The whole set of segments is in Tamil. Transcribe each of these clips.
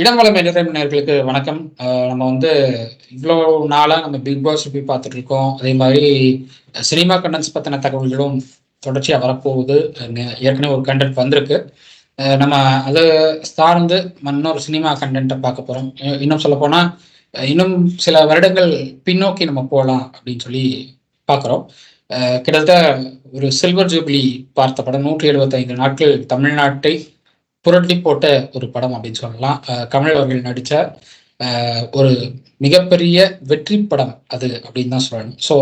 இடம்பலம் என்டர்டைன்மெண்ட் நேயர்களுக்கு வணக்கம். நம்ம வந்து இவ்வளோ நாளாக நம்ம பிக் பாஸ் ரிவ்யூ பார்த்துட்டு இருக்கோம். அதே மாதிரி சினிமா கண்டென்ட்ஸ் பற்றின தகவல்களும் தொடர்ச்சியாக வரப்போகுது. ஏற்கனவே ஒரு கண்டென்ட் வந்திருக்கு. நம்ம அதை சார்ந்து இன்னொரு சினிமா கண்டென்ட்டை பார்க்க போகிறோம். இன்னும் சொல்லப்போனால் இன்னும் சில வருடங்கள் பின்னோக்கி நம்ம போகலாம் அப்படின்னு சொல்லி பார்க்குறோம். கிட்டத்தட்ட ஒரு சில்வர் ஜூப்ளி பார்த்த படம் 175 நாட்கள் தமிழ்நாட்டை புரட்டி போட்ட ஒரு படம் அப்படின்னு சொல்லலாம். கமல் அவர்கள் நடித்த ஒரு மிகப்பெரிய வெற்றி படம் அது அப்படின்னு தான் சொல்லணும். ஸோ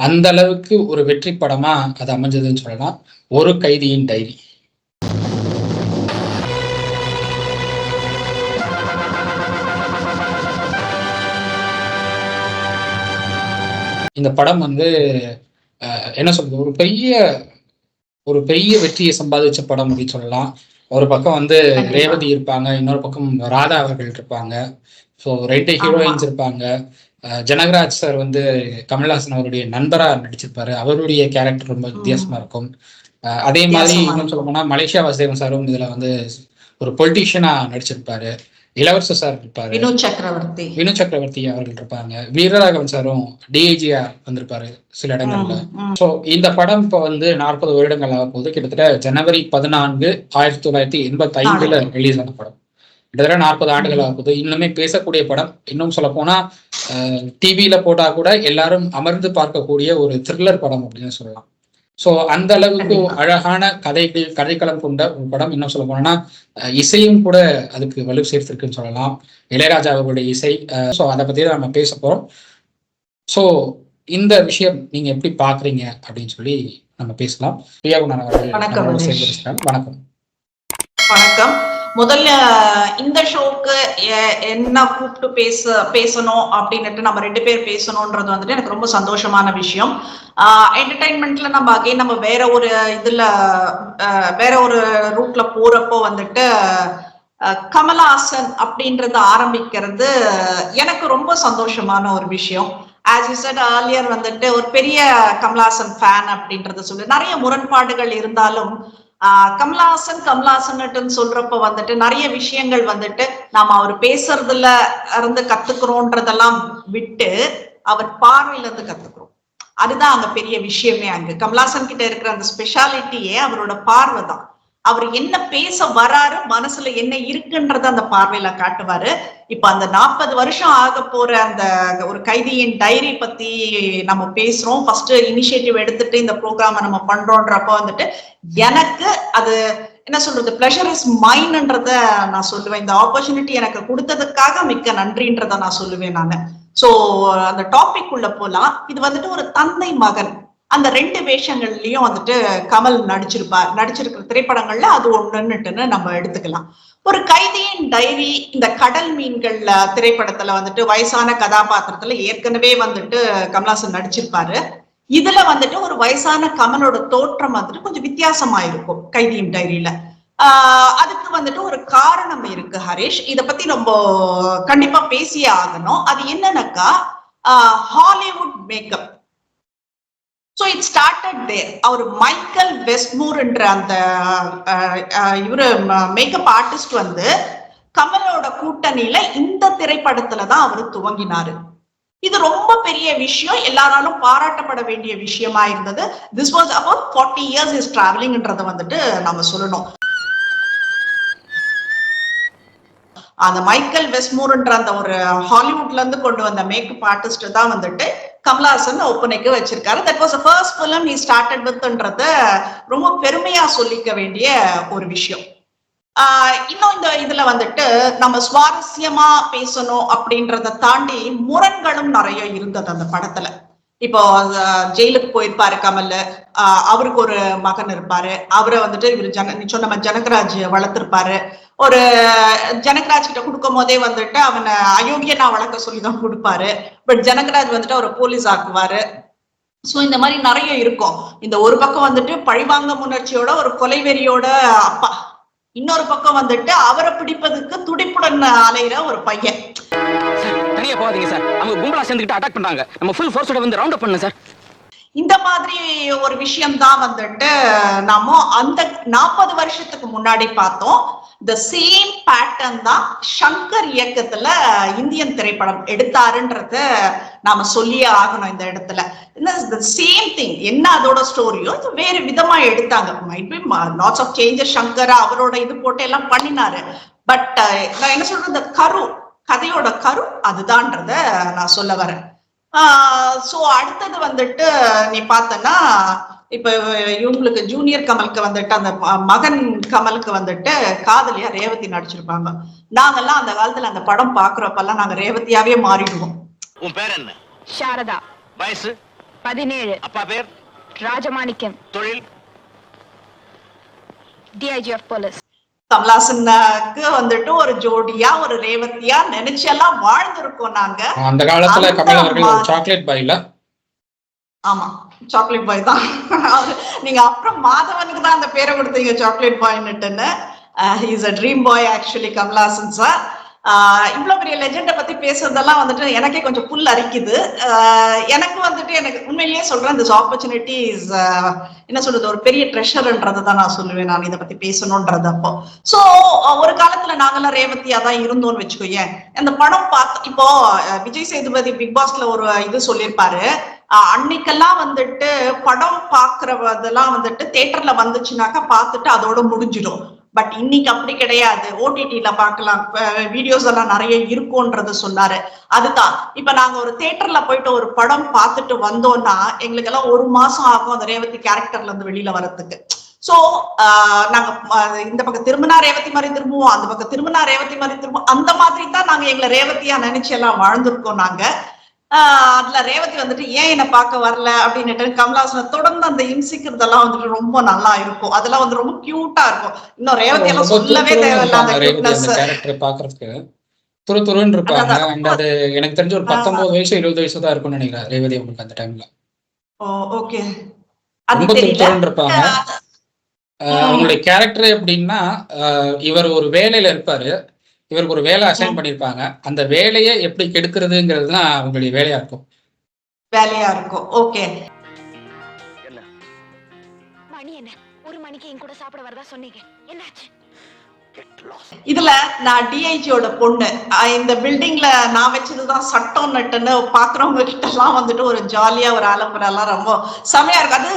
அந்த அளவுக்கு ஒரு வெற்றி படமா அது அமைஞ்சதுன்னு சொல்லலாம். ஒரு கைதியின் டைரி. இந்த படம் வந்து என்ன சொல்றது, ஒரு பெரிய வெற்றியை சம்பாதிச்ச படம் அப்படின்னு சொல்லலாம். ஒரு பக்கம் வந்து ரேவதி இருப்பாங்க, இன்னொரு பக்கம் ராதா அவர்கள் இருப்பாங்க. ஸோ 2 ஹீரோயின்ஸ் இருப்பாங்க. ஜனகராஜ் சார் வந்து கமல்ஹாசன் அவருடைய நண்பரா நடிச்சிருப்பாரு. அவருடைய கேரக்டர் ரொம்ப வித்தியாசமா இருக்கும். அதே மாதிரி இன்னும் சொல்ல போனா மலேசியா வாசுதேவன் சாரும் இதுல வந்து ஒரு பொலிட்டீஷியனா நடிச்சிருப்பாரு. இளவரசர் சார் இருப்பாரு, வினு சக்கரவர்த்தி அவர்கள் இருப்பாங்க, வீரராகவன் சாரும் டிஐஜியா வந்திருப்பாரு சில இடங்கள்ல. ஸோ இந்த படம் இப்போ வந்து 40 வருடங்கள் ஆக போகுது. கிட்டத்தட்ட ஜனவரி 14, 1985 ரிலீஸ் ஆன படம். கிட்டத்தட்ட 40 ஆண்டுகள் ஆக போகுது. இன்னுமே பேசக்கூடிய படம். இன்னும் சொல்ல போனா டிவியில போட்டா கூட எல்லாரும் அமர்ந்து பார்க்கக்கூடிய ஒரு த்ரில்லர் படம் அப்படின்னு சொல்லலாம். ஸோ அந்த அளவுக்கு அழகான கதைக்களம் கொண்ட ஒரு படம். இன்னும் சொல்ல போனோம்னா இசையும் கூட அதுக்கு வலு சேர்த்திருக்குன்னு சொல்லலாம். இளையராஜா அவர்களுடைய இசை. ஸோ அதை பத்தி தான் நம்ம பேச போறோம். ஸோ இந்த விஷயம் நீங்க எப்படி பாக்குறீங்க அப்படின்னு சொல்லி நம்ம பேசலாம். பிரியாகுணன் அவர்கள் வணக்கம். வணக்கம். முதல்ல இந்த ஷோக்கு என்ன கூப்பிட்டு பேசணும் அப்படின்னுட்டு நம்ம 2 பேர் பேசணும்ன்றது வந்துட்டு எனக்கு ரொம்ப சந்தோஷமான விஷயம். என்டர்டைன்மெண்ட்ல நம்ம வேற ஒரு வேற ஒரு ரூட்ல போறப்போ வந்துட்டு கமல்ஹாசன் அப்படின்றது ஆரம்பிக்கிறது எனக்கு ரொம்ப சந்தோஷமான ஒரு விஷயம். ஆஸ் யூ செட் earlier வந்துட்டு ஒரு பெரிய கமல்ஹாசன் ஃபேன் அப்படின்றத சொல்லி நிறைய முரண்பாடுகள் இருந்தாலும் கமல்ஹாசன் சொல்றப்ப வந்துட்டு நிறைய விஷயங்கள் வந்துட்டு நாம அவர் பேசுறதுல இருந்து கத்துக்கிறோன்றதெல்லாம் விட்டு அவர் பார்வையில இருந்து கத்துக்கிறோம். அதுதான் அங்க பெரிய விஷயமே. அங்க கமல்ஹாசன் கிட்ட இருக்கிற அந்த ஸ்பெஷாலிட்டியே அவரோட பார்வை தான். அவர் என்ன பேச வராரு, மனசுல என்ன இருக்குன்றத அந்த பார்வையில காட்டுவாரு. இப்ப அந்த 40 வருஷம் ஆக போற அந்த ஒரு கைதியின் டைரி பத்தி நம்ம பேசுறோம். ஃபர்ஸ்ட் இனிஷியேட்டிவ் எடுத்துட்டு இந்த ப்ரோக்ராம நம்ம பண்றோன்றப்ப வந்துட்டு எனக்கு அது என்ன சொல்றது, பிளஷர் இஸ் மைன்ன்றத நான் சொல்லுவேன். இந்த ஆப்பர்ச்சுனிட்டி எனக்கு கொடுத்ததுக்காக மிக்க நன்றின்றத நான் சொல்லுவேன் நானு. சோ அந்த டாபிக் உள்ள போலாம். இது வந்துட்டு ஒரு தந்தை மகன், அந்த 2 வேஷங்கள்லயும் வந்துட்டு கமல் நடிச்சிருக்கிற திரைப்படங்கள்ல அது ஒண்ணுன்னுட்டுன்னு நம்ம எடுத்துக்கலாம். ஒரு கைதியின் டைரி, இந்த கடல் மீன்கள் திரைப்படத்துல வந்துட்டு வயசான கதாபாத்திரத்துல ஏற்கனவே வந்துட்டு கமல்ஹாசன் நடிச்சிருப்பாரு. இதுல வந்துட்டு ஒரு வயசான கமலோட தோற்றம் வந்துட்டு கொஞ்சம் வித்தியாசமா இருக்கும் கைதியின் டைரியில. அதுக்கு வந்துட்டு ஒரு காரணம் இருக்கு ஹரிஷ். இத பத்தி நம்ம கண்டிப்பா பேசியே ஆகணும். அது என்னன்னாக்கா Hollywood makeup. So it started there. அவர் மைக்கேல் வெஸ்ட்மூர் என்ற அந்த இவரு மேக்கப் ஆர்டிஸ்ட் வந்து கமலோட கூட்டணியில இந்த திரைப்படத்துலதான் அவர் துவங்கினாரு. இது ரொம்ப பெரிய விஷயம், எல்லாராலும் பாராட்டப்பட வேண்டிய விஷயமா இருந்தது. This was about 40 years is டிராவலிங்ன்றத வந்துட்டு நம்ம சொல்லணும். அந்த மைக்கேல் வெஸ்ட்மூர்ன்ற அந்த ஒரு ஹாலிவுட்ல இருந்து கொண்டு வந்த மேக்கப் ஆர்டிஸ்ட் தான் வந்துட்டு கமல்ஹாசன் ஒப்பனைக்கு வச்சிருக்காரு. That was the first film he started with-ன்றத ரொம்ப பெருமையா சொல்லிக்க வேண்டிய ஒரு விஷயம். இன்னும் இந்த இதுல வந்துட்டு நம்ம சுவாரஸ்யமா பேசணும் அப்படின்றத தாண்டி முரண்களும் நிறைய இருந்தது அந்த படத்துல. இப்போ ஜெயிலுக்கு போயிருப்பாரு கமல், அவருக்கு ஒரு மகன் இருப்பாரு. அவரை வந்துட்டு இவர் சொன்ன ஜனகராஜ் வளர்த்திருப்பாரு. ஒரு ஜனகராஜ் கிட்ட கொடுக்கும் போதே வந்துட்டு அவனை அயோக்கியனா வளர்க்க சொல்லிதான் கொடுப்பாரு. பட் ஜனகராஜ் வந்துட்டு அவரை போலீஸ் ஆக்குவாரு. சோ இந்த மாதிரி நிறைய இருக்கும். இந்த ஒரு பக்கம் வந்துட்டு பழிவாங்க முயற்சியோட ஒரு கொலைவெறியோட அப்பா, இன்னொரு பக்கம் வந்துட்டு அவரை பிடிப்பதுக்கு துடிப்புடன் அலையிற ஒரு பையன். தனியா போகாதீங்க சார், அவங்க கும்பலா சேர்ந்துக்கிட்டு அட்டாக் பண்றாங்க. நம்ம ஃபுல் ஃபோர்ஸோட வந்து ரவுண்ட் அப் பண்ணுங்க சார். இந்த மாதிரி ஒரு விஷயம் தான் வந்துட்டு நாம அந்த 40 வருஷத்துக்கு முன்னாடி பார்த்தோம். த சேம் பேட்டர்ன் தான் சங்கர் இயக்கத்துல இந்தியன் திரைப்படம் எடுத்தாருன்றத நாம சொல்லியே ஆகணும் இந்த இடத்துல. சேம் திங், என்ன அதோட ஸ்டோரியோ இது வேறு விதமா எடுத்தாங்க. Might be lots of changes, Shankar அவரோட இது போட்டு எல்லாம் பண்ணினாரு. பட் நான் என்ன சொல்றது, கதையோட கரு அதுதான்றத நான் சொல்ல வரேன். சோ அடுத்தது வந்துட்டு நீ பார்த்தனா, இப்ப இவங்களுக்கு ஜூனியர் கமலுக்கு வந்துட்டு அந்த மகன் கமலுக்கு வந்துட்டு காதலியா ரேவதி நடிச்சிருப்பாங்க. நாங்கெல்லாம் அந்த காலத்துல அந்த படம் பாக்குறப்பெல்லாம் நாங்க ரேவதியாவே மாறிடுவோம். உன் பேர் என்ன? சாரதா. வயசு? 17. அப்பா பேர்? ராஜமாணிக்கம். தொழில்? DIG of police. கமலாசனுக்கு வந்துட்டு ஒரு ஜோடியா ஒரு ரேவதியா நினைச்செல்லாம் வாழ்ந்திருக்கோம் நாங்க. அந்த காலத்துல கமல் அவர்கள் சாக்லேட் பாய்ல. ஆமா, சாக்லேட் பாய் தான். நீங்க அப்புறம் மாதவனுக்கு தான் அந்த பேரை கொடுத்தீங்க சாக்லேட் பாய்னுட்டுன்னு. Is a dream boy actually Kamal Haasan sir. இவ்வளவு பெரிய லெஜெண்டை பத்தி பேசுறதெல்லாம் வந்துட்டு எனக்கே கொஞ்சம் புல் அரிக்குது. எனக்கு வந்துட்டு எனக்கு உண்மையிலேயே சொல்றேன், திஸ் ஆப்பர்ச்சுனிட்டி இஸ் என்ன சொல்றது, ஒரு பெரிய ட்ரெஷர்ன்றதை தான் நான் சொல்லுவேன் நான் இதை பத்தி பேசணும்ன்றது. அப்போ சோ ஒரு காலத்துல நாங்கெல்லாம் ரேவதியா தான் இருந்தோம்னு வச்சுக்கோங்க. அந்த படம் பார்த்து இப்போ விஜய் சேதுபதி பிக் பாஸ்ல ஒரு இது சொல்லியிருப்பாரு, அன்னைக்கெல்லாம் வந்துட்டு படம் பாக்குறதெல்லாம் வந்துட்டு தியேட்டர்ல வந்துச்சுனாக்கா பார்த்துட்டு அதோட முடிஞ்சிடும். பட் இன்னைக்கு அப்படி கிடையாது, ஓடிடில பார்க்கலாம், வீடியோஸ் எல்லாம் நிறைய இருக்கும்ன்றது சொன்னாரு. அதுதான் இப்ப நாங்க ஒரு தியேட்டர்ல போயிட்டு ஒரு படம் பார்த்துட்டு வந்தோம்னா எங்களுக்கு எல்லாம் 1 மாசம் ஆகும் அந்த ரேவதி கேரக்டர்ல இருந்து வெளியில வரதுக்கு. சோ நாங்க இந்த பக்கம் திரும்பினா ரேவதி மாதிரி திரும்புவோம், அந்த பக்கம் திரும்பினா ரேவதி மாதிரி திரும்புவோம். அந்த மாதிரி தான் நாங்க எங்களை ரேவதியா நினைச்சு எல்லாம் வாழ்ந்திருக்கோம் நாங்க. அதுல ரேவதி வந்துட்டு ஏன் என்ன பார்க்க வரல அப்படின்னுட்டு கமலாசனை தொடர்ந்து அந்த இம்சிக்கிறதெல்லாம் வந்துட்டு ரொம்ப நல்லா இருக்கும். அதெல்லாம் வந்து ரொம்ப கியூட்டா இருக்கும். இன்னும் ரேவதி எல்லாம் சொல்லவே தேவையில்ல, அந்த கியூட்னஸ் பாக்குறதுக்கு துருன்னு இருப்பாங்க. அண்ட் அது எனக்கு தெரிஞ்ச ஒரு 19 வயசு 20 வயசு தான் இருக்கும்னு நினைக்கிறேன் ரேவதி உங்களுக்கு அந்த டைம்ல. ஓகே, ரொம்ப துருன்னு இருப்பாங்க. அவங்களுடைய கேரக்டர் எப்படின்னா, இவர் ஒரு வேலையில இருப்பாரு, இவருக்கு ஒரு வேலை அசைன் பண்ணிருப்பாங்க, அந்த வேலையை எப்படி கெடுக்கிறதுங்கிறது தான் அவங்களுடைய வேலையா இருக்கும். ஓகே, மணி என்ன 1 மணிக்கு என் கூட சாப்பிட வரதா சொன்னீங்க, என்னாச்சு? இதுல நான் டிஐஜியோட பொண்ணு, இந்த பில்டிங்ல நான் வச்சதுதான் சட்டம் நட்டுன்னு பாக்குறவங்க கிட்ட எல்லாம் வந்துட்டு ஒரு ஜாலியா ஒரு ஆலம்பரம் எல்லாம் ரொம்ப செமையா இருக்கு. அது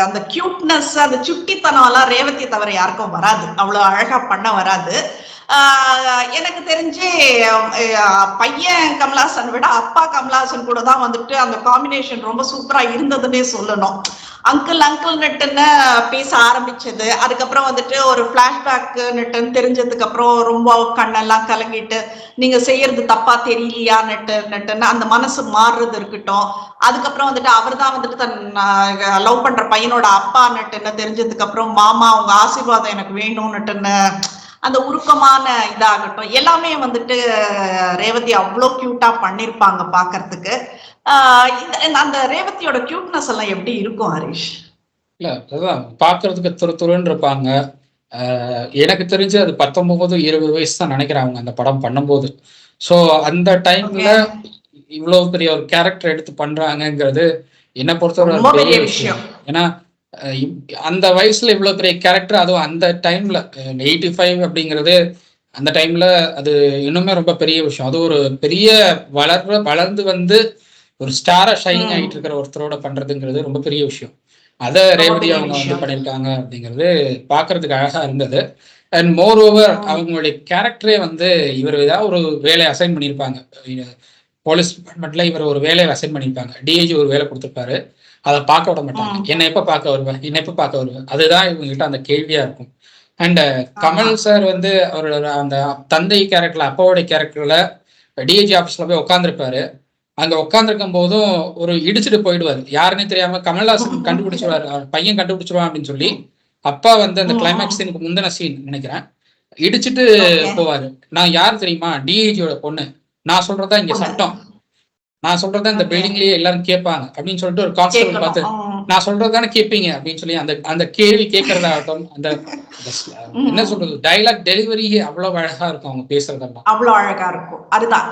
அந்த கியூட்னஸ், அந்த சுட்டித்தனம் எல்லாம் ரேவதி தவிர யாருக்கும் வராது, அவ்வளவு அழகா பண்ண வராது. எனக்கு தெரிஞ்சு பையன் கமலாசன் விட அப்பா கமலாசன் கூட தான் வந்துட்டு அந்த காம்பினேஷன் ரொம்ப சூப்பரா இருந்ததுன்னே சொல்லணும். அங்கிள் நட்டுன்னு பேச ஆரம்பிச்சது, அதுக்கப்புறம் வந்துட்டு ஒரு பிளாஷ்பேக் நட்டுன்னு தெரிஞ்சதுக்கு அப்புறம் ரொம்ப கண்ணெல்லாம் கலங்கிட்டு நீங்க செய்யறது தப்பா தெரியலையா நட்டுன்னு அந்த மனசு மாறுறது இருக்கட்டும். அதுக்கப்புறம் வந்துட்டு அவர் தான் வந்துட்டு தன் லவ் பண்ற பையனோட அப்பா நட்டுன்னு தெரிஞ்சதுக்கு அப்புறம் மாமா உங்க ஆசீர்வாதம் எனக்கு வேணும்னுட்டுன்னு அந்த உருக்கமான இதாகட்டும், எல்லாமே வந்துட்டு ரேவதி அவ்வளோ கியூட்டா பண்ணிருப்பாங்க பாக்குறதுக்கு. அந்த ரேவதியோட கியூட்னஸ் எல்லாம் எப்படி இருக்கும் ஹரிஷ்? இல்ல அதுதான் பாக்குறதுக்கு துருன்னு இருப்பாங்க. எனக்கு தெரிஞ்சு அது 19-20 வயசு தான் நினைக்கிறேன் அவங்க அந்த படம் பண்ணும்போது. ஸோ அந்த டைம்ல இவ்வளவு பெரிய ஒரு கேரக்டர் எடுத்து பண்றாங்கிறது என்னை பொறுத்தவரை பெரிய விஷயம். ஏன்னா அந்த வயசுல இவ்வளவு பெரிய கேரக்டர், அதுவும் அந்த டைம்ல 85 அப்படிங்கிறது அந்த டைம்ல அது இன்னுமே ரொம்ப பெரிய விஷயம். அது ஒரு பெரிய வளர்ந்து வந்து ஒரு ஸ்டாரா ஷைனிங் ஆகிட்டு இருக்கிற ஒருத்தரோட பண்றதுங்கிறது ரொம்ப பெரிய விஷயம். அதை ரேவதி அவங்க வந்து பண்ணியிருக்காங்க அப்படிங்கிறது பாக்குறதுக்கு அழகா இருந்தது. அண்ட் மோர் ஓவர் அவங்களுடைய கேரக்டரே வந்து இவர் ஏதாவது ஒரு வேலையை அசைன் பண்ணியிருப்பாங்க, போலீஸ் டிபார்ட்மெண்ட்ல இவர் ஒரு வேலையை அசைன் பண்ணியிருப்பாங்க, டிஐஜி ஒரு வேலை கொடுத்துருப்பாரு, அதை பார்க்க விட மாட்டாங்க. என்னை எப்ப பார்க்க வருவேன், அதுதான் இவங்ககிட்ட அந்த கேள்வியா இருக்கும். அண்ட் கமல் சார் வந்து அவரோட அந்த தந்தை கேரக்டர்ல, அப்பாவோட கேரக்டர்ல டிஐஜி ஆபீஸ்ல போய் உட்காந்துருப்பாரு. அங்க உட்காந்துருக்கும் போதும் ஒரு இடிச்சுட்டு போயிடுவாரு, யாருன்னே தெரியாம கமல்ஹாசன் கண்டுபிடிச்சிருவாரு, பையன் கண்டுபிடிச்சிருவான் அப்படின்னு சொல்லி. அப்பா வந்து அந்த கிளைமேக்ஸ் சீனுக்கு முந்தின சீன் நினைக்கிறேன், இடிச்சுட்டு போவாரு. நான் யார் தெரியுமா, டிஐஜியோட பொண்ணு, நான் சொல்றதா இங்க சட்டம், நான் சொல்றதா இந்த பில்டிங்லயே எல்லாரும் கேட்பாங்க அப்படின்னு சொல்லிட்டு ஒரு கான்ஸ்டபிள் பார்த்து நான் சொல்றதுதானே கேட்பீங்க அப்படின்னு சொல்லி அந்த கேள்வி கேட்கறதாகட்டும், அந்த என்ன சொல்றது டைலாக் டெலிவரி அவ்வளவு அழகா இருக்கும், அவங்க பேசுறதெல்லாம் அவ்வளவு அழகா இருக்கும். அதுதான்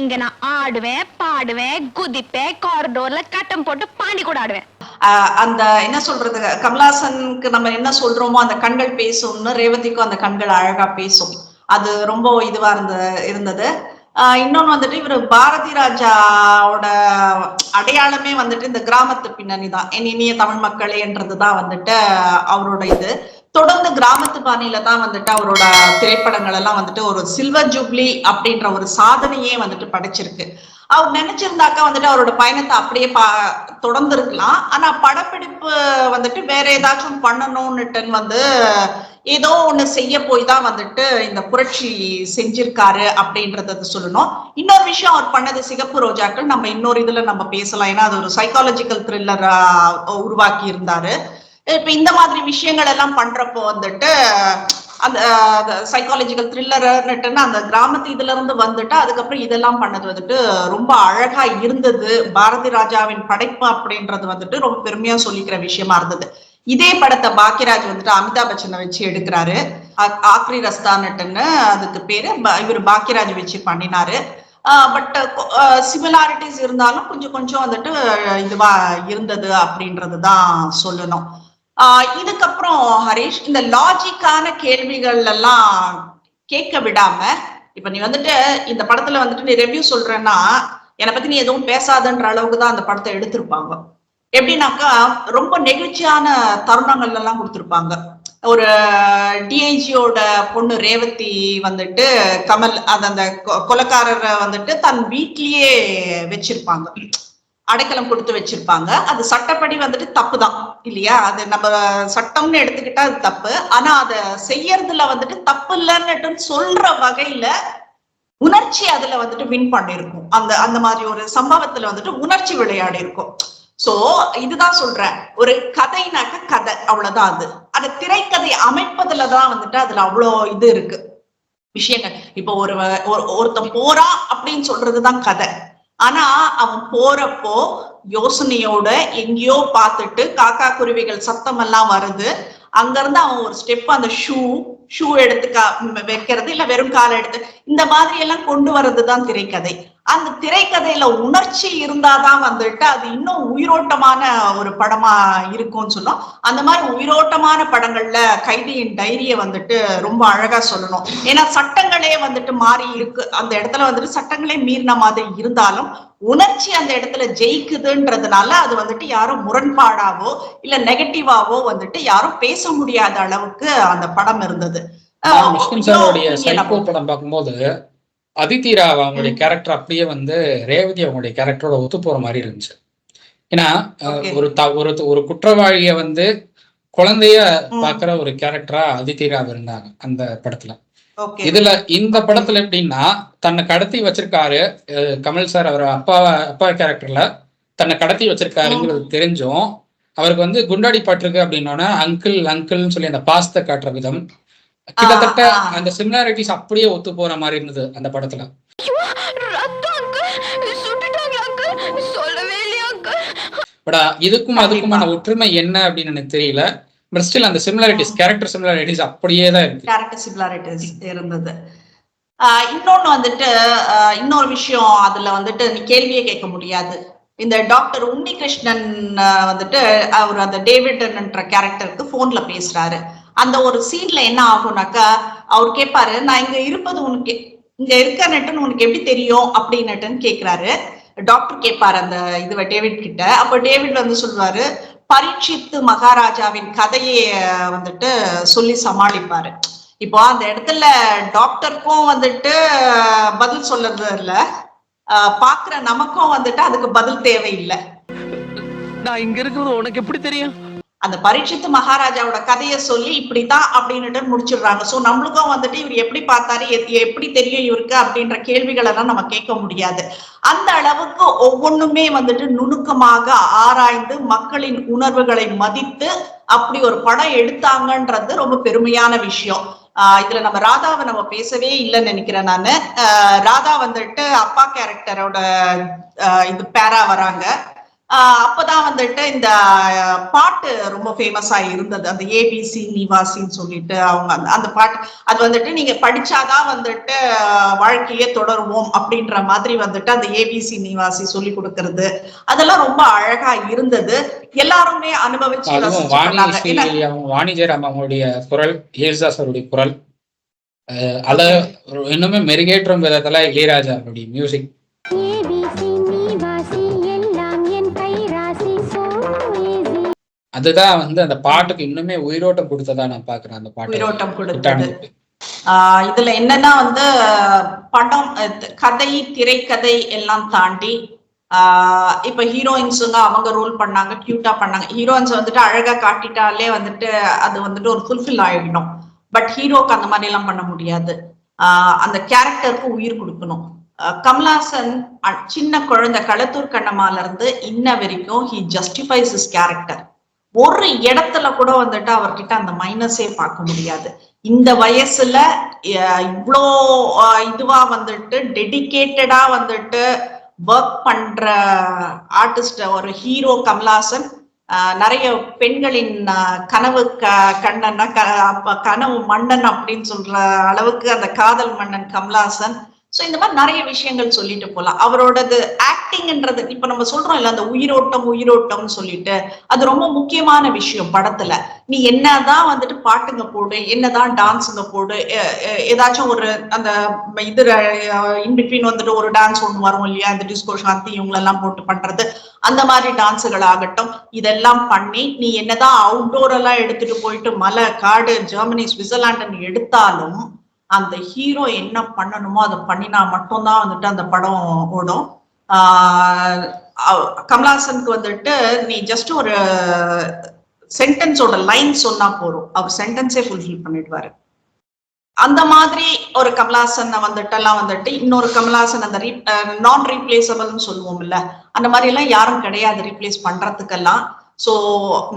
இங்க நான் ஆடுவேன், பாடுவேன், குதிப்பேன், காரிடோர்ல கட்டம் போட்டு பாண்டி கூட ஆடுவேன். அந்த என்ன சொல்றது, கமலஹாசனுக்கு நம்ம என்ன சொல்றோமோ அந்த கண்கள் பேசும்னு, ரேவதிக்கும் அந்த கண்கள் அழகா பேசும். அது ரொம்ப இதுவா இருந்தது. இன்னொன்னு வந்துட்டு இவரு பாரதி ராஜாவோட அடையாளமே வந்துட்டு இந்த கிராமத்து பின்னணி தான். என் இனிய தமிழ் மக்களேன்றதுதான் வந்துட்டு அவரோட இது. தொடர்ந்து கிராமத்து பாணியில தான் வந்துட்டு அவரோட திரைப்படங்கள் எல்லாம் வந்துட்டு ஒரு சில்வர் ஜூப்ளி அப்படின்ற ஒரு சாதனையே வந்துட்டு படைச்சிருக்கு. அவர் நினைச்சிருந்தாக்கா வந்துட்டு அவரோட பயணத்தை அப்படியே தொடர்ந்து இருக்கலாம். ஆனா படப்பிடிப்பு வந்துட்டு வேற ஏதாச்சும் பண்ணணும்னுட்டு வந்து ஏதோ ஒண்ணு செய்ய போய் தான் வந்துட்டு இந்த புரட்சி செஞ்சிருக்காரு அப்படின்றத சொல்லணும். இன்னொரு விஷயம் அவர் பண்ணது சிகப்பு ரோஜாக்கள், நம்ம இன்னொரு இதுல நம்ம பேசலாம். ஏன்னா அது ஒரு சைக்காலஜிக்கல் த்ரில்லர் உருவாக்கி இருந்தாரு. இப்ப இந்த மாதிரி விஷயங்கள் எல்லாம் பண்றப்போ வந்துட்டு அந்த சைக்காலஜிக்கல் த்ரில்லர்னுட்டுன்னு அந்த கிராமத்து இதுல இருந்து வந்துட்டு அதுக்கப்புறம் இதெல்லாம் பண்ணது வந்துட்டு ரொம்ப அழகா இருந்தது. பாரதி ராஜாவின் படைப்பு அப்படின்றது வந்துட்டு ரொம்ப பெருமையா சொல்லிக்கிற விஷயமா இருந்தது. இதே படத்தை பாக்கியராஜ் வந்துட்டு அமிதாப் பச்சனை வச்சு எடுக்கிறாரு. ஆக்ரி ரஸ்தான்னுட்டுன்னு அதுக்கு பேரு இவர் பாக்கியராஜ் வச்சு பண்ணினாரு. பட் சிமிலாரிட்டிஸ் இருந்தாலும் கொஞ்சம் கொஞ்சம் வந்துட்டு இதுவா இருந்தது அப்படின்றதுதான் சொல்லணும். இதுக்கப்புறம் ஹரிஷ், இந்த லாஜிக்கான கேள்விகள் எல்லாம் கேட்க விடாம, இப்ப நீ வந்துட்டு இந்த படத்துல வந்துட்டு நீ ரிவ்யூ சொல்றேன்னா என்னை பத்தி நீ எதுவும் பேசாதன்ற அளவுக்கு தான் அந்த படத்தை எடுத்திருப்பாங்க. எப்படின்னாக்கா ரொம்ப நெகிழ்ச்சியான தருணங்கள் எல்லாம் கொடுத்திருப்பாங்க. ஒரு டிஐஜியோட பொண்ணு ரேவதி வந்துட்டு கமல் அந்த கொலைக்காரரை வந்துட்டு தன் வீட்லயே வச்சிருப்பாங்க, அடைக்கலம் கொடுத்து வச்சிருப்பாங்க. அது சட்டப்படி வந்துட்டு தப்பு தான் இல்லையா? அது நம்ம சட்டம்னு எடுத்துக்கிட்டா அது தப்பு. ஆனா அதை செய்யறதுல வந்துட்டு தப்பு இல்லைன்னு சொல்ற வகையில உணர்ச்சி அதுல வந்துட்டு வின் பண்ணிருக்கும். அந்த மாதிரி ஒரு சம்பவத்துல வந்துட்டு உணர்ச்சி விளையாடி இருக்கும். சோ இதுதான் சொல்றேன், ஒரு கதைனாக்க கதை அவ்வளவுதான். அது திரைக்கதை அமைப்பதுலதான் வந்துட்டு அதுல அவ்வளோ இது இருக்கு விஷயங்கள். இப்போ ஒருத்தன் போறான் அப்படின்னு சொல்றதுதான் கதை. ஆனா அவன் போறப்போ யோசனையோட எங்கேயோ பார்த்துட்டு காக்கா குருவிகள் சத்தம் எல்லாம் வருது, அங்க இருந்து அவன் ஒரு ஸ்டெப் அந்த ஷூ எடுத்து வைக்கிறது, இல்ல வெறும் காலை எடுத்து இந்த மாதிரி எல்லாம் கொண்டு வர்றதுதான் திரைக்கதை. அந்த திரைக்கதையில உணர்ச்சி இருந்தாதான் வந்துட்டு அது இன்னும் உயிரோட்டமான ஒரு படமா இருக்கும்னு சொல்லும். அந்த மாதிரி உயிரோட்டமான படங்கள்ல கைதியின் டைரியை வந்துட்டு ரொம்ப அழகா சொல்லணும். ஏன்னா சட்டங்களே வந்துட்டு மாறி இருக்கு, அந்த இடத்துல வந்துட்டு சட்டங்களே மீறின மாதிரி இருந்தாலும் உணர்ச்சி அந்த இடத்துல ஜெயிக்குதுன்றதுனால அது வந்துட்டு யாரும் முரண்பாடாவோ இல்ல நெகட்டிவாவோ வந்துட்டு யாரும் பேச முடியாத அளவுக்கு அந்த படம் இருந்தது. மிஷ்கின் சாரோடைய சைக்கோ படம் பார்க்கும்போது அதித்தி ராவ் அவங்களுடைய கேரக்டர் அப்படியே வந்து ரேவதி அவங்களுடைய கேரக்டரோட ஒத்து போற மாதிரி இருந்துச்சு. ஏன்னா ஒரு குற்றவாளிய வந்து குழந்தைய பாக்குற ஒரு கேரக்டரா அதித்தி ராவ் இருந்தாங்க அந்த படத்துல. இதுல இந்த படத்துல எப்படின்னா தன்னை கடத்தி வச்சிருக்காரு கமல் சார், அவர் அப்பா கேரக்டர்ல தன்னை கடத்தி வச்சிருக்காருங்கிறது தெரிஞ்சும் அவருக்கு வந்து குண்டாடி பட்டிருக்கு அப்படின்னோன்னா அங்கிள் அங்கிள்னு சொல்லி அந்த பாசத்தை காட்டுற விதம் கிட்டத்தட்ட அந்த சிமிலாரிட்டிஸ் அப்படியே ஒத்து போற மாதிரி இருந்தது அந்த படத்துல. பட் இதுக்கும் அதுக்குமான ஒற்றுமை என்ன அப்படின்னு எனக்கு தெரியல. பட் ஸ்டில் அந்த சிமிலாரிட்டிஸ், கேரக்டர் சிமிலாரிட்டிஸ் அப்படியே தான் இருக்கு. கேரக்டர் சிமிலாரிட்டிஸ் இருந்தது. இன்னொன்னு வந்துட்டு இன்னொரு விஷயம் அதுல வந்துட்டு நீ கேள்வியே கேட்க முடியாது. இந்த டாக்டர் உன்னிகிருஷ்ணன் வந்துட்டு அவர் அந்த டேவிட்ன்ற கேரக்டருக்கு போன்ல பேசுறாரு. அந்த ஒரு சீன்ல என்ன ஆகும்னாக்கா அவர் கேட்பாரு, நான் இங்க இருப்பது உனக்கு இங்க இருக்கன்னுட்டுன்னு உனக்கு எப்படி தெரியும் அப்படின்னுட்டுன்னு கேட்கிறாரு. டாக்டர் கேட்பாரு அந்த இதுவ டேவிட் கிட்ட. அப்ப டேவிட் வந்து சொல்லுவாரு, பரீட்சித்து மகாராஜாவின் கதையை வந்துட்டு சொல்லி சமாளிப்பாரு. இப்போ அந்த இடத்துல டாக்டருக்கும் வந்துட்டு பதில் சொல்றது இல்ல, பாக்குற நமக்கும் வந்துட்டு அதுக்கு பதில் தேவையில்லை. நான் இங்க இருக்கிறது உனக்கு எப்படி தெரியும்? அந்த பரீட்சித்து மகாராஜாவோட கதையை சொல்லி இப்படித்தான் அப்படின்னுட்டு முடிச்சிடுறாங்க. சோ நம்மளுக்கும் வந்துட்டு இவர் எப்படி பார்த்தாரு, எப்படி தெரியும் இவருக்கு அப்படின்ற கேள்விகள் எல்லாம் நம்ம கேட்க முடியாது. அந்த அளவுக்கு ஒவ்வொன்றுமே வந்துட்டு நுணுக்கமாக ஆராய்ந்து மக்களின் உணர்வுகளை மதித்து அப்படி ஒரு படம் எடுத்தாங்கன்றது ரொம்ப பெருமையான விஷயம். இதுல நம்ம ராதாவை நம்ம பேசவே இல்லைன்னு நினைக்கிறேன் நானு. ராதா வந்துட்டு அப்பா கேரக்டரோட இது பேரா வராங்க. அப்பதான் வந்துட்டு இந்த பாட்டு ரொம்ப ஃபேமஸா இருந்தது, அந்த ஏபிசி நிவாசின்னு சொல்லிட்டு அவங்க அந்த பாட்டு. அது வந்துட்டு நீங்க படிச்சாதான் வந்துட்டு வாழ்க்கையே தொடருவோம் அப்படின்ற மாதிரி வந்துட்டு அந்த ஏபிசி நிவாசி சொல்லி கொடுக்கறது அதெல்லாம் ரொம்ப அழகா இருந்தது. எல்லாருமே அனுபவிச்சு வாணி ஜெயராம் அவங்களுடைய குரல், ஏசுதாஸ் அவருடைய குரல், அத இன்னுமே மெருகேற்றும் விதத்துல இளையராஜா அவருடைய மியூசிக். அதுதான் வந்து அந்த பாட்டுக்கு இன்னுமே உயிரோட்டம் கொடுத்ததா நான் பாக்குறேன். அந்த பாட்டு உயிரோட்டம் கொடுத்தது. இதுல என்னன்னா வந்து படம், கதை, திரைக்கதை எல்லாம் தாண்டி இப்ப ஹீரோயின்ஸுங்க அவங்க ரோல் பண்ணாங்க, கியூட்டா பண்ணாங்க. ஹீரோயின்ஸ் வந்துட்டு அழகா காட்டிட்டாலே வந்துட்டு அது வந்துட்டு ஒரு ஃபுல்ஃபில் ஆயிடணும். பட் ஹீரோக்கு அந்த மாதிரி எல்லாம் பண்ண முடியாது. அந்த கேரக்டருக்கு உயிர் கொடுக்கணும். கமல்ஹாசன் சின்ன குழந்தை களத்தூர் கண்ணம்மால இருந்து இன்ன வரைக்கும் ஹி ஜஸ்டிஃபைஸ் ஹிஸ் கேரக்டர். ஒரு இடத்துல கூட வந்துட்டு அவர்கிட்ட அந்த மைனஸே பார்க்க முடியாது. இந்த வயசுல இவ்வளோ இதுவா வந்துட்டு டெடிகேட்டடா வந்துட்டு ஒர்க் பண்ற ஆர்டிஸ்ட் ஒரு ஹீரோ கமல்ஹாசன். நிறைய பெண்களின் கனவு கண்ணன்னா கனவு மன்னன் அப்படின்னு சொல்ற அளவுக்கு அந்த காதல் மன்னன் கமல்ஹாசன். சோ இந்த மாதிரி நிறைய விஷயங்கள் சொல்லிட்டு போலாம். அவரோடது ஆக்டிங்ன்றது இப்ப நம்ம சொல்றோம் இல்ல, அந்த உயிரோட்டம்னு சொல்லிட்டு அது ரொம்ப முக்கியமான விஷயம் படத்துல. நீ என்னதான் வந்துட்டு பாட்டுங்க போடு, என்னதான் டான்ஸுங்க போடு, ஏதாச்சும் ஒரு அந்த இது இன்பிட்வீன் வந்துட்டு ஒரு டான்ஸ் ஒண்ணு வரும் இல்லையா, இந்த டிஸ்கோ சாந்தி இவங்களெல்லாம் போட்டு பண்றது, அந்த மாதிரி டான்ஸுகள் ஆகட்டும், இதெல்லாம் பண்ணி நீ என்னதான் அவுட்டோர் எல்லாம் எடுத்துட்டு போயிட்டு மலை, காடு, ஜெர்மனி, சுவிட்சர்லாண்டுன்னு எடுத்தாலும் அந்த ஹீரோ என்ன பண்ணணுமோ அதை பண்ணினா மட்டும்தான் வந்துட்டு அந்த படம் ஓடும். கமல்ஹாசனுக்கு வந்துட்டு நீ ஜஸ்ட் ஒரு சென்டென்ஸோட லைன் சொன்னா போறோம், அவர் சென்டென்ஸே ஃபுல்ஃபில் பண்ணிடுவாரு. அந்த மாதிரி ஒரு கமல்ஹாசன் வந்துட்டு எல்லாம் வந்துட்டு இன்னொரு கமல்ஹாசன் அந்த நான் ரீப்ளேசபிள்னு சொல்லுவோம் இல்ல, அந்த மாதிரி எல்லாம் யாரும் கிடையாது ரீப்ளேஸ் பண்றதுக்கெல்லாம். சோ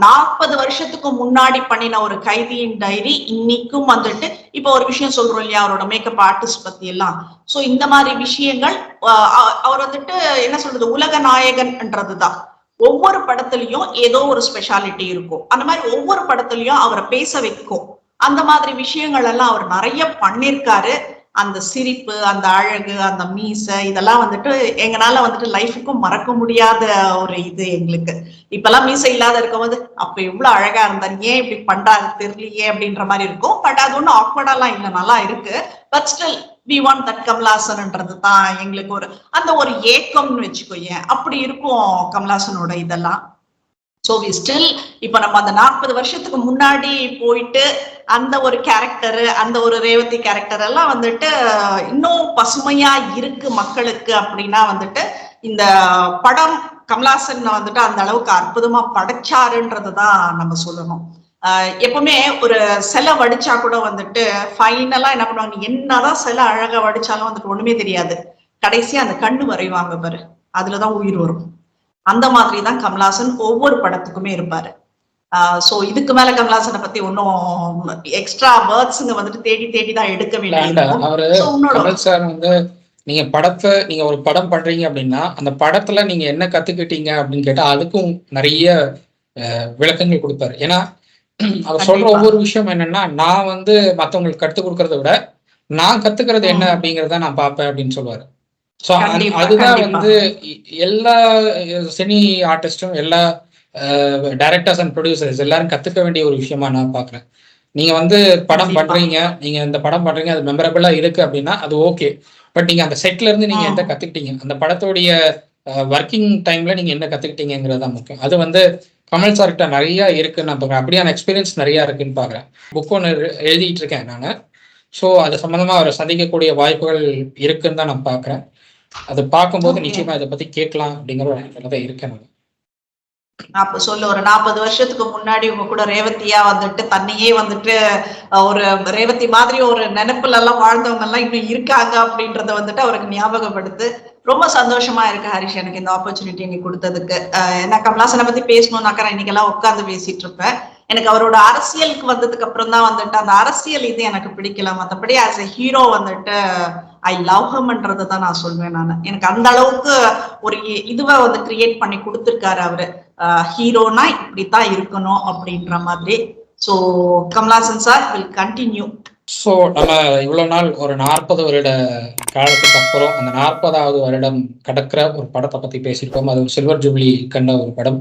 40 வருஷத்துக்கு முன்னாடி பண்ணின ஒரு கைதியின் டைரி இன்னைக்கும் வந்துட்டு இப்ப ஒரு விஷயம் சொல்றோம் இல்லையா, அவரோட மேக்கப் ஆர்டிஸ்ட் பத்தி எல்லாம். சோ இந்த மாதிரி விஷயங்கள் அவர் வந்துட்டு என்ன சொல்றது, உலக நாயகன்ன்றதுதான். ஒவ்வொரு படத்துலயும் ஏதோ ஒரு ஸ்பெஷாலிட்டி இருக்கும். அந்த மாதிரி ஒவ்வொரு படத்துலயும் அவரை பேச வைக்கும். அந்த மாதிரி விஷயங்கள் எல்லாம் அவர் நிறைய பண்ணிருக்காரு. அந்த சிரிப்பு, அந்த அழகு, அந்த மீசை, இதெல்லாம் வந்துட்டு எங்களால வந்துட்டு லைஃபுக்கும் மறக்க முடியாத ஒரு இது எங்களுக்கு. இப்பெல்லாம் மீசை இல்லாத இருக்கும்போது அப்ப எவ்வளவு அழகா இருந்தாரு, ஏன் இப்படி பண்றாரு தெரியலையே அப்படின்ற மாதிரி இருக்கும். பட் அது ஒன்றும் ஆக்வர்டாலாம் இல்லை, நல்லா இருக்கு. But still we want that கமல்ஹாசன்ன்றது தான் எங்களுக்கு ஒரு அந்த ஒரு ஏக்கம்னு வச்சுக்கோயேன். அப்படி இருக்கும் கமல்ஹாசனோட இதெல்லாம். ஸோ வி ஸ்டில் இப்ப நம்ம அந்த 40 வருஷத்துக்கு முன்னாடி போயிட்டு அந்த ஒரு கேரக்டரு, அந்த ஒரு ரேவதி கேரக்டர் எல்லாம் வந்துட்டு இன்னும் பசுமையா இருக்கு மக்களுக்கு அப்படின்னா வந்துட்டு இந்த படம் கமல்ஹாசன் வந்துட்டு அந்த அளவுக்கு அற்புதமா படைச்சாருன்றதுதான் நம்ம சொல்லணும். எப்பவுமே ஒரு சிலை வடிச்சா கூட வந்துட்டு ஃபைனலா என்ன பண்ணுவாங்க, என்னதான் சிலை அழகா வடிச்சாலும் வந்துட்டு ஒண்ணுமே தெரியாது, கடைசியா அந்த கண்ணு வரைவாங்க பாரு, அதுலதான் உயிர் வரும். அந்த மாதிரிதான் கமல்ஹாசன் ஒவ்வொரு படத்துக்குமே இருப்பாரு. சோ இதுக்கு மேல கமல்ஹாசனை பத்தி ஒன்னும் எக்ஸ்ட்ரா வேர்ட்ஸ்ங்க வந்துட்டு தேடிதான் எடுக்க வேண்டியது. கமல் சார் வந்து நீங்க ஒரு படம் பண்றீங்க அப்படின்னா அந்த படத்துல நீங்க என்ன கத்துக்கிட்டீங்க அப்படின்னு கேட்டா அதுக்கும் நிறைய விளக்கங்கள் கொடுப்பாரு. ஏன்னா அவர் சொல்ற ஒவ்வொரு விஷயம் என்னன்னா, நான் வந்து மத்தவங்களுக்கு கற்றுக் கொடுக்கறத விட நான் கத்துக்கிறது என்ன அப்படிங்கறத நான் பார்ப்பேன் அப்படின்னு சொல்லுவாரு. ஸோ அதுதான் வந்து எல்லா சினி ஆர்டிஸ்டும், எல்லா டைரக்டர்ஸ் அண்ட் ப்ரொடியூசர்ஸ் எல்லாரும் கத்துக்க வேண்டிய ஒரு விஷயமா நான் பாக்குறேன். நீங்க வந்து படம் பண்றீங்க, நீங்க இந்த படம் பண்றீங்க, அது மெமரபிளா இருக்கு அப்படின்னா அது ஓகே. பட் நீங்க அந்த செட்ல இருந்து நீங்க என்ன கத்துக்கிட்டீங்க, அந்த படத்தோடைய ஒர்க்கிங் டைம்ல நீங்க என்ன கத்துக்கிட்டீங்கிறது தான் முக்கியம். அது வந்து கமல் சார் கிட்ட நிறைய இருக்குன்னு நான் பாக்குறேன். அப்படியான எக்ஸ்பீரியன்ஸ் நிறைய இருக்குன்னு பாக்குறேன். புக் ஒன்று எழுதிட்டு இருக்கேன் நான். ஸோ அது சம்பந்தமா அவரை சந்திக்கக்கூடிய வாய்ப்புகள் இருக்குன்னு தான் நான் பாக்குறேன். அதை பார்க்கும்போது நிச்சயமா இதை பத்தி கேட்கலாம் அப்படிங்கிற ஒரு இடத்துல இருக்கேன் நான். அப்ப சொல்ல ஒரு 40 வருஷத்துக்கு முன்னாடி உங்க கூட ரேவதியா வந்துட்டு தன்னையே வந்துட்டு ஒரு ரேவதி மாதிரி ஒரு நினைப்புல எல்லாம் வாழ்ந்தவங்க எல்லாம் இன்னும் இருக்காங்க அப்படின்றத வந்துட்டு அவருக்கு ஞாபகப்படுத்து. ரொம்ப சந்தோஷமா இருக்கு ஹரிஷ், எனக்கு இந்த ஆப்பர்ச்சுனிட்டி நீ கொடுத்ததுக்கு. ஏன்னா கமல்ஹாசனை பத்தி பேசணும்னாக்கா இன்னைக்கெல்லாம் உட்காந்து பேசிட்டு இருப்பேன். எனக்கு அவரோட அரசியலுக்கு வந்ததுக்கு அப்புறம் தான் வந்துட்டு அந்த அரசியல் இது எனக்கு பிடிக்கல. மற்றபடி ஆஸ் எ ஹீரோ வந்துட்டு ஐ லவ் ஹம்ன்றதை தான் நான் சொல்வேன். நான் எனக்கு அந்த அளவுக்கு ஒரு இதுவை வந்து கிரியேட் பண்ணி கொடுத்துருக்காரு அவரு. ஹீரோனா இப்படித்தான் இருக்கணும் அப்படின்ற மாதிரி. So Kamal Haasan sir will continue. So நம்ம இவ்வளவு நாள் ஒரு 40 வருட காலத்துக்கு அப்புறம் அந்த 40வது வருடம் கடக்கிற ஒரு படத்தை பத்தி பேசியிருக்கோம். அது சில்வர் ஜூப்ளி கண்ட ஒரு படம்,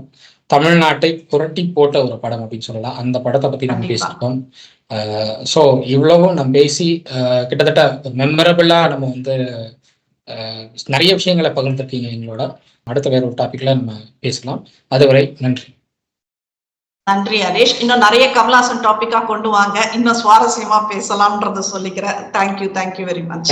தமிழ்நாட்டை புரட்டி போட்ட ஒரு படம் அப்படின்னு சொல்லலாம். அந்த படத்தை பத்தி நம்ம பேசியிருக்கோம். ஸோ இவ்வளவும் நம்ம பேசி கிட்டத்தட்ட மெமரபிளா நம்ம வந்து நிறைய விஷயங்களை பகிர்ந்துருக்கீங்க எங்களோட. அடுத்த வேற ஒரு டாபிக்ல நம்ம பேசலாம். அதுவரை நன்றி. நன்றி ஹரீஷ். இன்னும் நிறைய கமல்ஹாசன் டாபிக்கா கொண்டு வாங்க, இன்னும் சுவாரஸ்யமா பேசலாம்ன்றத சொல்லிக்கிறேன். Thank you very much.